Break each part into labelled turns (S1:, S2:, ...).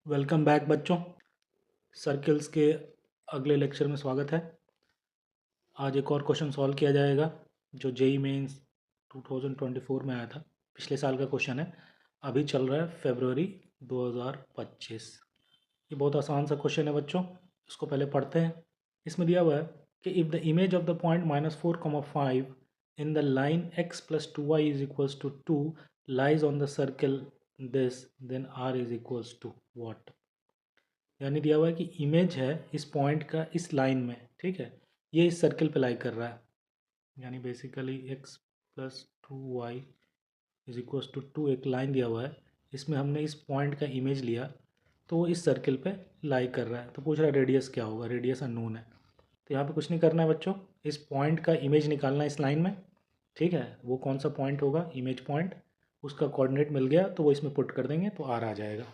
S1: Welcome back बच्चों। Circles के अगले लेक्चर में स्वागत है। आज एक और क्वेश्चन सॉल्व किया जाएगा जो जेई मेंस 2024 में आया था। पिछले साल का क्वेश्चन है। अभी चल रहा है फरवरी 2025। ये बहुत आसान सा क्वेश्चन है बच्चों। इसको पहले पढ़ते हैं। इसमें दिया हुआ है कि if the image of the point -4, 5 in the line x + 2y = 2 lies on the circle this then r = what। यानी दिया हुआ है कि इमेज है इस पॉइंट का इस लाइन में, ठीक है, ये इस सर्कल पे लाई कर रहा है। यानी बेसिकली x + 2y = 2 एक लाइन दिया हुआ है, इसमें हमने इस पॉइंट का इमेज लिया तो वो इस सर्कल पे लाई कर रहा है। तो पूछ रहा है रेडियस क्या होगा, रेडियस अननोन है। तो यहाँ पे कुछ नहीं करना है बच्चों, इस पॉइंट का इमेज निकालना है इस लाइन में, ठीक है। वो कौन सा पॉइंट होगा, इमेज पॉइंट, उसका कोऑर्डिनेट मिल गया तो वो इसमें पुट कर देंगे तो आर आ जाएगा।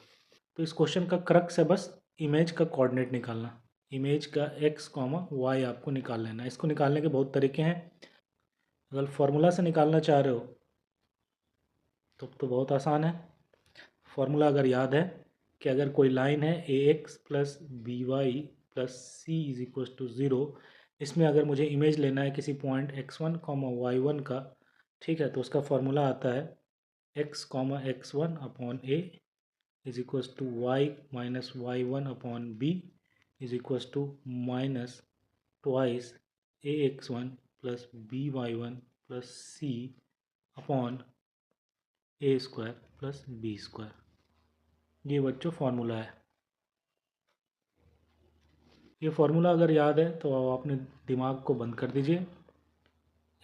S1: तो इस क्वेश्चन का क्रक्स है बस इमेज का कोऑर्डिनेट निकालना। इमेज का x, y आपको निकाल लेना है। इसको निकालने के बहुत तरीके हैं। अगर फार्मूला से निकालना चाह रहे हो तो बहुत आसान है। फार्मूला अगर याद है कि अगर कोई लाइन है ax + by + c = 0, इसमें अगर मुझे इमेज लेना है किसी पॉइंट x1, y1 का, ठीक है, तो उसका फार्मूला आता है x, x1/a = y - y1/b = twice ax1 + by1 + c upon a² + b²। ये बच्चों फार्मूला है। ये फार्मूला अगर याद है तो आपने दिमाग को बंद कर दीजिए।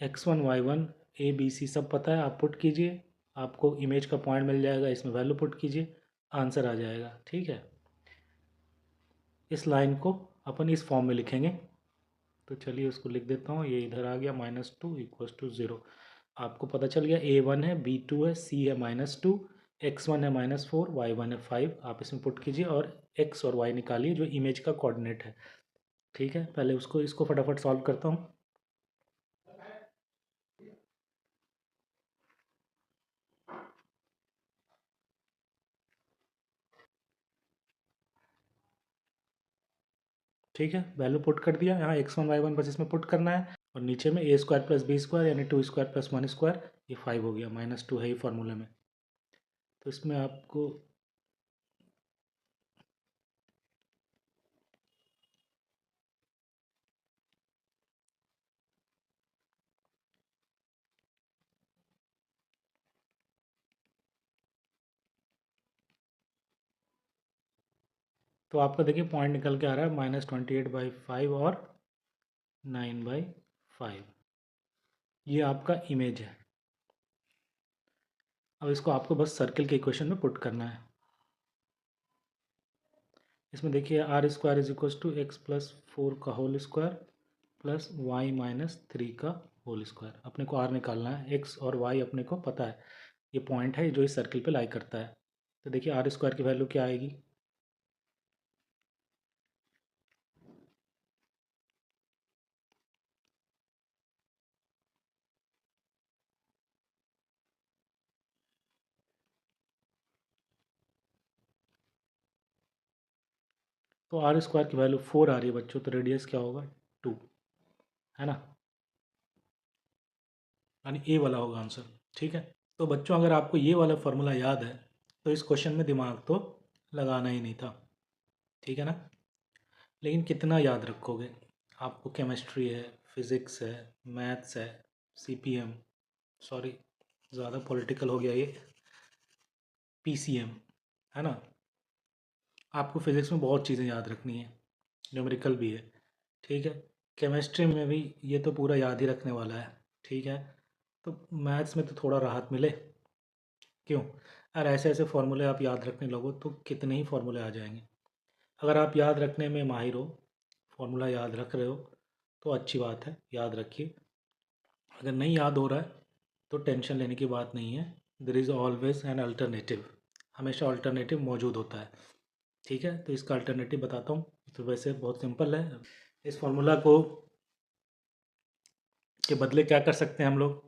S1: x1 y1 a b c सब पता है, आप पुट कीजिए, आपको इमेज का पॉइंट मिल जाएगा, इसमें वैल्यू पुट कीजिए, आंसर आ जाएगा, ठीक है। इस लाइन को अपन इस फॉर्म में लिखेंगे। तो चलिए उसको लिख देता हूँ। ये इधर आ गया -2 = 0। आपको पता चल गया a1 है, b2 है, c है -2, x1 है -4, y1 है 5। आप इसमें पुट कीजिए और x और y निकालिए जो इमेज का कोऑर्डिनेट है, ठीक है। पहले उसको इसको फटाफट सॉल्व करता हूँ। ठीक है, वैल्यू पुट कर दिया। यहाँ x1 y1 बस इसमें पुट करना है और नीचे में a² + b² यानी 2² + 1², ये 5 हो गया। -2 है ये फार्मूले में। तो इसमें आपको तो आपका देखिए पॉइंट निकल के आ रहा है -28/5 और 9/5। ये आपका इमेज है। अब इसको आपको बस सर्कल के इक्वेशन में पुट करना है। इसमें देखिए r² = x + 4 का होल स्क्वायर प्लस y - 3 का होल स्क्वायर। अपने को r निकालना है, x और y अपने को पता है। ये पॉइंट है जो इस सर्कल पे लाई करता है। तो देखिए r² की वैल्यू क्या आएगी। तो r² की वैल्यू 4 आ रही है बच्चों, तो रेडियस क्या होगा 2, है ना। यानी ए वाला होगा आंसर, ठीक है। तो बच्चों अगर आपको ये वाला फार्मूला याद है तो इस क्वेश्चन में दिमाग तो लगाना ही नहीं था, ठीक है ना। लेकिन कितना याद रखोगे। आपको केमिस्ट्री है, फिज़िक्स है, मैथ्स है, सीपीएम, सॉरी ज़्यादा पॉलिटिकल हो गया ये, पीसीएम, है ना। आपको फिज़िक्स में बहुत चीज़ें याद रखनी है, न्यूमेरिकल भी है, ठीक है। केमिस्ट्री में भी ये तो पूरा याद ही रखने वाला है, ठीक है। तो मैथ्स में तो थोड़ा राहत मिले, क्यों। अगर ऐसे ऐसे फार्मूले आप याद रखने लगो तो कितने ही फार्मूले आ जाएंगे। अगर आप याद रखने में माहिर हो, फार्मूला याद रख रहे हो, तो अच्छी बात है, याद रखिए। अगर नहीं याद हो रहा है तो टेंशन लेने की बात नहीं है। There is always an alternative, हमेशा अल्टरनेटिव मौजूद होता है, ठीक है। तो इसका अल्टरनेटिव बताता हूँ। तो वैसे बहुत सिंपल है। इस फार्मूला को के बदले क्या कर सकते हैं हम लोग।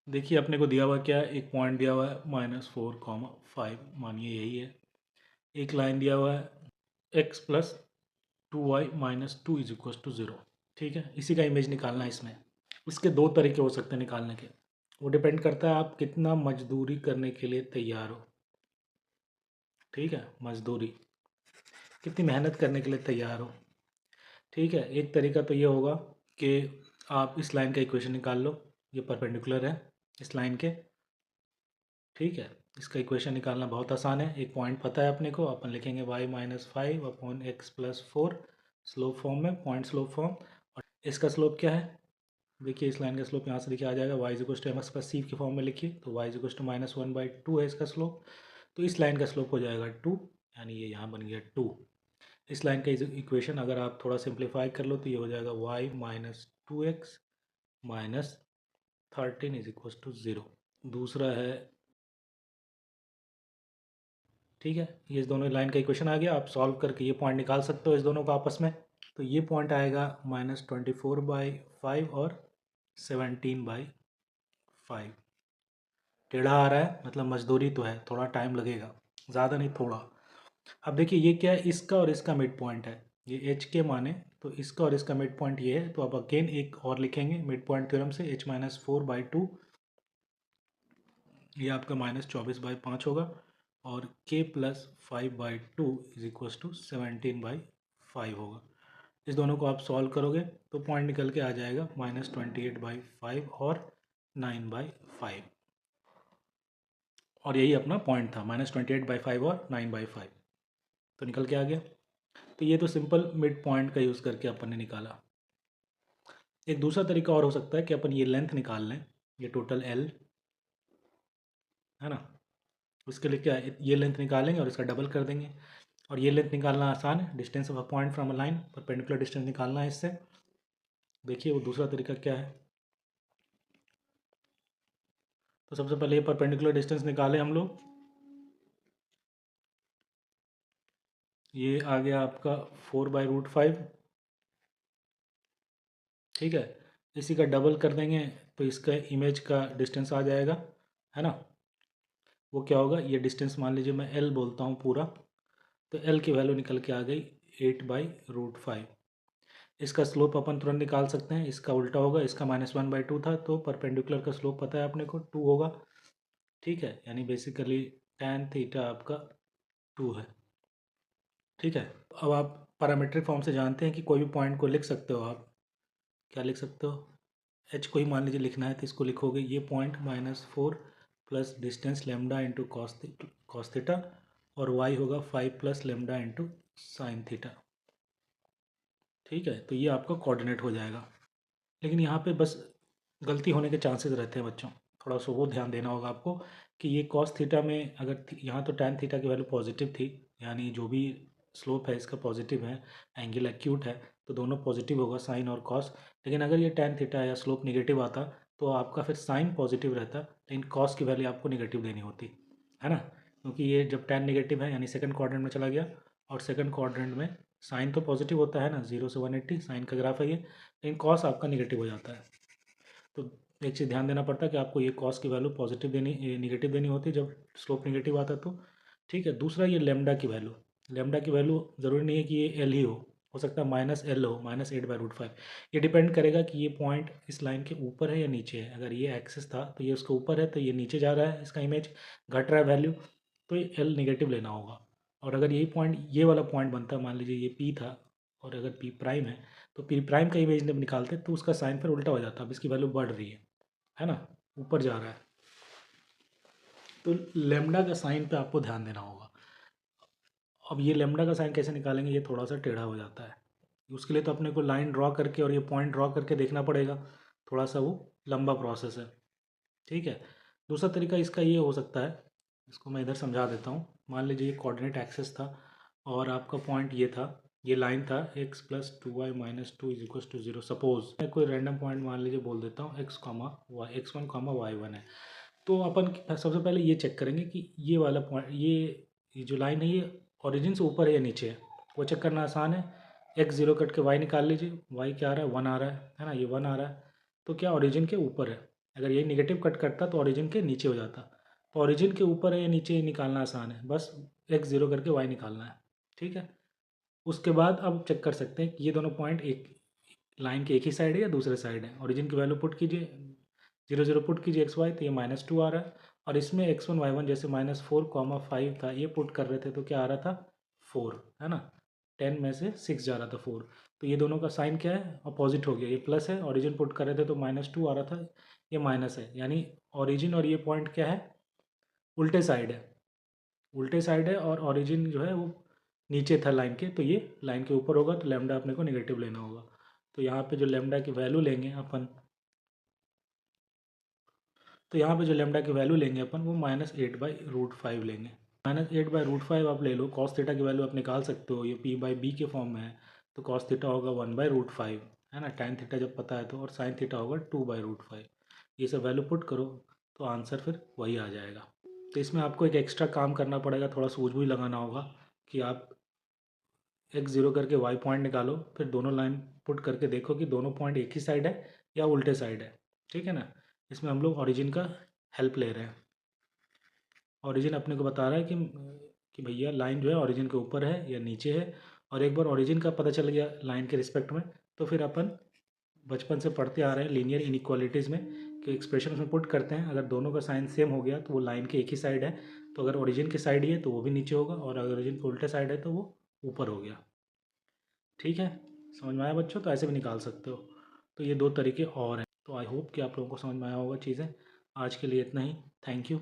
S1: देखिए अपने को दिया हुआ क्या है, एक पॉइंट दिया हुआ है -4, 5, मानिए यही है। एक लाइन दिया हुआ है x plus 2y-2 is equal to 0। ठीक है, इसी का इमेज निकालना है इसमें। इसके दो तरीके हो सकते हैं निकालने के। वो डिपेंड करता है आप कितना मजदूरी करने के लिए तैयार हो। ठीक है, मजदूरी कितनी मेहनत करने के लिए तैयार हो। ठीक है, एक तरीका तो ये होगा कि आप इस लाइन का इक्वेशन निकाल लो। ये परपेंडिकुलर है इस लाइन के। ठीक है, इसका इक्वेशन निकालना बहुत आसान है। एक पॉइंट पता है अपने को, अपन लिखेंगे y-5/x+4 स्लोप फॉर्म में, पॉइंट स्लोप फॉर्म। और इसका स्लोप क्या है, देखिए इस लाइन का स्लोप यहाँ से लिखा आ जाएगा y=mx+c के फॉर्म में लिखिए, तो y=-1/2 है इसका स्लोप। तो इस लाइन का स्लोप हो जाएगा 2, यानी ये यहाँ बन गया 2। इस लाइन का इक्वेशन अगर आप थोड़ा सिंप्लीफाई कर लो तो ये हो जाएगा y-2x-13 = 0। दूसरा है, ठीक है, ये इस दोनों लाइन का इक्वेशन आ गया। आप सॉल्व करके ये पॉइंट निकाल सकते हो इस दोनों को आपस में। तो ये पॉइंट आएगा -24/5 और 17/5। टेढ़ा आ रहा है, मतलब मजदूरी तो है, थोड़ा टाइम लगेगा, ज़्यादा नहीं थोड़ा। अब देखिए ये क्या है, इसका और इसका मिड पॉइंट है, ये एच के माने, तो इसका और इसका मिड पॉइंट ये है। तो अब अगेन एक और लिखेंगे मिड पॉइंट थ्योरम से, h-4/2, ये आपका -24/5 होगा, और k+5/2 = 17/5 होगा। इस दोनों को आप सॉल्व करोगे तो पॉइंट निकल के आ जाएगा -28/5 और 9/5। और यही अपना पॉइंट था, -28/5 और 9/5, तो निकल के आ गया। तो ये तो सिंपल मिड पॉइंट का यूज़ करके अपन ने निकाला। एक दूसरा तरीका और हो सकता है कि अपन ये लेंथ निकाल लें, ये टोटल L है ना, उसके लिए क्या है, ये लेंथ निकालेंगे और इसका डबल कर देंगे। और ये लेंथ निकालना आसान है, distance of a point from a line, perpendicular distance निकालना है इससे। देखिए वो दूसरा तरीका क्या है, तो सबसे पहले ये परपेंडिकुलर डिस्टेंस निकालें हम लोग। ये आ गया आपका 4/√5। ठीक है, इसी का डबल कर देंगे तो इसका इमेज का डिस्टेंस आ जाएगा, है ना। वो क्या होगा, ये डिस्टेंस मान लीजिए मैं L बोलता हूँ पूरा, तो L की वैल्यू निकल के आ गई 8/√5। इसका स्लोप अपन तुरंत निकाल सकते हैं, इसका उल्टा होगा, इसका -1/2 था, तो परपेंडिकुलर का स्लोप पता है अपने को 2 होगा। ठीक है, यानी बेसिकली tan थीटा आपका 2 है। ठीक है, अब आप पैरामीट्रिक फॉर्म से जानते हैं कि कोई भी पॉइंट को लिख सकते हो आप। क्या लिख सकते हो, एच को ही मान लीजिए लिखना है तो इसको लिखोगे, ये point -4 plus distance lambda into cos theta, और वाई होगा 5 plus lambda into sine theta. ठीक है, तो ये आपका कोऑर्डिनेट हो जाएगा। लेकिन यहाँ पे बस गलती होने के चांसेस रहते हैं बच्चों, थोड़ा सा वो ध्यान देना होगा आपको कि ये कॉस थीटा में अगर यहाँ तो टैन थीटा की वैल्यू पॉजिटिव थी, यानी जो भी स्लोप है इसका पॉजिटिव है, एंगल एक्यूट है, तो दोनों पॉजिटिव होगा साइन और कॉस। लेकिन अगर ये टैन थीटा या स्लोप निगेटिव आता तो आपका फिर साइन पॉजिटिव रहता, लेकिन कॉस की वैल्यू आपको निगेटिव देनी होती, है ना। क्योंकि ये जब टैन निगेटिव है यानी सेकंड क्वाड्रेंट में चला गया, और सेकंड क्वाड्रेंट में साइन तो पॉजिटिव होता है ना, 0 से 180 साइन का ग्राफ है ये, लेकिन कॉस आपका निगेटिव हो जाता है। तो एक चीज़ ध्यान देना पड़ता है कि आपको ये कॉस की वैल्यू पॉजिटिव देनी, निगेटिव देनी होती है जब स्लोप निगेटिव आता तो। ठीक है, दूसरा ये लेमडा की वैल्यू, लेमडा की वैल्यू ज़रूरी नहीं है कि ये एल ही हो सकता है -L हो, -8/√5। ये डिपेंड करेगा कि ये पॉइंट इस लाइन के ऊपर है या नीचे है। अगर ये एक्सिस था तो ये उसके ऊपर है, तो ये नीचे जा रहा है, इसका इमेज घट रहा है वैल्यू, तो ये एल निगेटिव लेना होगा। और अगर यही पॉइंट, ये वाला पॉइंट बनता, मान लीजिए ये पी था और अगर पी प्राइम है, तो पी प्राइम का इमेज जब निकालते तो उसका साइन फिर उल्टा हो जाता, अब इसकी वैल्यू बढ़ रही है ना, ऊपर जा रहा है। तो लेमडा का साइन पे आपको ध्यान देना होगा। अब ये लेमडा का साइन कैसे निकालेंगे, ये थोड़ा सा टेढ़ा हो जाता है, उसके लिए तो अपने को लाइन ड्रॉ करके और ये पॉइंट ड्रॉ करके देखना पड़ेगा, थोड़ा सा वो लंबा प्रोसेस है। ठीक है, दूसरा तरीका इसका ये हो सकता है, इसको मैं इधर समझा देता हूँ। मान लीजिए ये कोऑर्डिनेट एक्सिस था और आपका पॉइंट ये था, ये लाइन था x+2y-2 = 0। सपोज मैं कोई रैंडम पॉइंट मान लीजिए बोल देता हूँ x1, y1 है। तो अपन सबसे पहले ये चेक करेंगे कि ये वाला पॉइंट, ये जो लाइन है ये ओरिजिन से ऊपर है या नीचे है, वो चेक करना आसान है। x0 कट के y निकाल लीजिए, y क्या आ रहा है, 1 आ रहा है ना, ये 1 आ रहा है, तो क्या ओरिजिन के ऊपर है, अगर ये नेगेटिव कट करता तो ओरिजिन के नीचे हो जाता। तो ओरिजिन के ऊपर है या नीचे निकालना आसान है, बस x ज़ीरो करके y निकालना है। ठीक है, उसके बाद अब चेक कर सकते हैं कि ये दोनों पॉइंट एक लाइन के एक ही साइड है या दूसरे साइड है। ओरिजिन की वैल्यू पुट कीजिए, 0 0 पुट कीजिए एक्स वाई, तो ये -2 आ रहा है। और इसमें x1 y1 जैसे -4, 5 था, ये पुट कर रहे थे तो क्या आ रहा था 4, है ना। 10 में से 6 जा रहा था 4, तो ये दोनों का साइन क्या है, अपोजिट हो गया। ये प्लस है, ओरिजिन पुट कर रहे थे तो -2 आ रहा था, ये माइनस है, यानी ओरिजिन और ये पॉइंट क्या है, उल्टे साइड है। उल्टे साइड है और ओरिजिन जो है वो नीचे था लाइन के, तो ये लाइन के ऊपर होगा, तो लेमडा अपने को नेगेटिव लेना होगा। तो यहाँ पे जो लेमडा की वैल्यू लेंगे अपन, तो यहाँ पे जो लेमडा की वैल्यू लेंगे अपन वो -8/√5 लेंगे। -8/√5 आप ले लो, कॉस थीटा की वैल्यू आप निकाल सकते हो, ये p/b के फॉर्म में है, तो कॉस थीटा होगा 1/√5, है ना। tan थीटा जब पता है तो, और साइन थीटा होगा 2/√5। ये सब वैल्यू पुट करो तो आंसर फिर वही आ जाएगा। तो इसमें आपको एक एक्स्ट्रा काम करना पड़ेगा, थोड़ा सूझबूझ लगाना होगा कि आप x0 करके y पॉइंट निकालो, फिर दोनों लाइन पुट करके देखो कि दोनों पॉइंट एक ही साइड है या उल्टे साइड है। ठीक है ना। इसमें हम लोग ओरिजिन का हेल्प ले रहे हैं। ओरिजिन अपने को बता रहा है कि भैया लाइन जो है ओरिजिन के ऊपर है या नीचे है। और एक बार ओरिजिन का पता चल गया लाइन के रिस्पेक्ट में, तो फिर अपन बचपन से पढ़ते आ रहे हैं लीनियर इनइक्वालिटीज़ में कि एक्सप्रेशन उसमें पुट करते हैं, अगर दोनों का साइन सेम हो गया तो वो लाइन के एक ही साइड है। तो अगर ओरिजिन की साइड ही है तो वो भी नीचे होगा, और अगर ओरिजिन के उल्टे साइड है तो वो ऊपर हो गया। ठीक है, समझ में आया बच्चों। तो ऐसे भी निकाल सकते हो। तो ये दो तरीके और हैं। तो आई होप कि आप लोगों को समझ में आया होगा चीज़ें। आज के लिए इतना ही। Thank you.